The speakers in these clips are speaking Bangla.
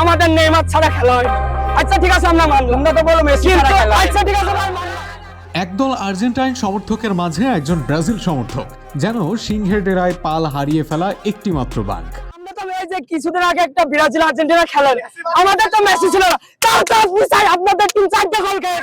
আমাদের নেইমার ছাড়া খেলা হয় না। আচ্ছা ঠিক আছে, আমরা মানলাম, আমরা তো বলো মেসি ছাড়া খেলা হয়। আচ্ছা ঠিক আছে ভাই, একদল আর্জেন্টাইন সমর্থকের মাঝে একজন ব্রাজিল সমর্থক, যেন সিংহের ডেরায় পাল হারিয়ে ফেলা একটি মাত্র বাঘ। আমরা তো এই যে কিছুদিন আগে একটা ব্রাজিল আর্জেন্টিনা খেলা, আমাদের তো মেসি ছিল না, তাও তো আপনি চাই আপনাদের 3-4টা গোল খেয়ে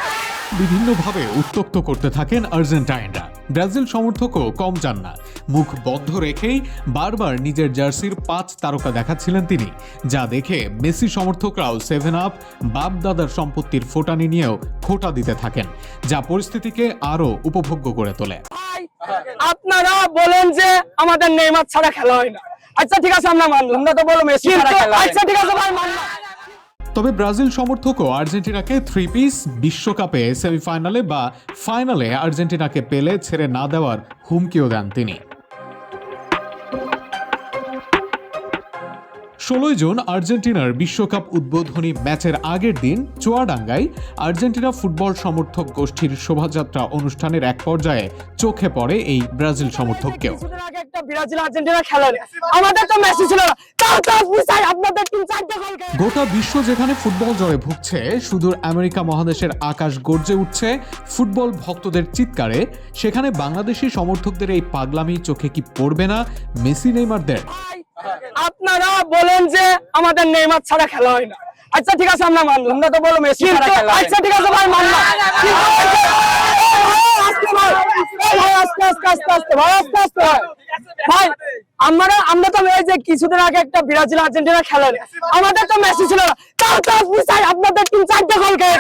বিভিন্নভাবে উত্তক্ত করতে থাকেন আর্জেন্টাইনরা। ব্রাজিল সমর্থকও কম যান না, মুখ বদ্ধ রেখেই বারবার নিজের জার্সির 5 তারকা দেখাচ্ছিলেন তিনি, যা দেখে মেসি সমর্থকরাও 7 আপ বাপ দাদার সম্পত্তির ফোটানি নিয়েও খোঁটা দিতে থাকেন, যা পরিস্থিতিকে আরো উপভোগ্য করে তোলে। আপনারা বলেন যে আমাদের নেইমার ছাড়া খেলা হয় না। আচ্ছা ঠিক আছে, আমরা মানলাম, আমরা তো বলো মেসি ছাড়া খেলা হয়। আচ্ছা ঠিক আছে ভাই, মানলাম। তবে ব্রাজিল সমর্থকও আর্জেন্টিনাকে 3 পিস বিশ্বকাপে সেমিফাইনালে বা ফাইনালে আর্জেন্টিনাকে পেলে ছেড়ে না দেওয়ার হুমকিও দেন তিনি। 16 জুন আর্জেন্টিনার বিশ্বকাপ উদ্বোধনী ম্যাচের আগের দিন চুয়াডাঙ্গায় আর্জেন্টিনা ফুটবল সমর্থক গোষ্ঠীর শোভাযাত্রা অনুষ্ঠানের এক পর্যায়ে চোখে পড়ে এই ব্রাজিল সমর্থককেও। কিছুদিন আগে একটা ব্রাজিল আর্জেন্টিনা খেলা, আমাদের তো মেসি ছিল না, তাও তো আপনি চাই আপনাদের 3-4টা গোল খেয়ে গোটা বিশ্ব যেখানে ফুটবল জ্বরে ভুগছে, সুদূর আমেরিকা মহাদেশের আকাশ গর্জে উঠছে ফুটবল ভক্তদের চিৎকারে, সেখানে বাংলাদেশি সমর্থকদের এই পাগলামি চোখে কি পড়বে না মেসি নেইমারদের? আপনারা বলেন যে আমাদের নেইমার ছাড়া খেলা হয় না। আচ্ছা ঠিক আছে, আমরা মানলাম, আমরা তো বলো মেসি ছাড়া খেলা হয়। আচ্ছা ঠিক আছে ভাই, মানলাম। ভাই আমরা তো এই যে কিছুদিন আগে একটা ব্রাজিল আর্জেন্টিনা খেলা, আমাদের তো মেসি ছিল না, তাও তো আপনি চাই আপনাদের 3-4টা গোল খেয়ে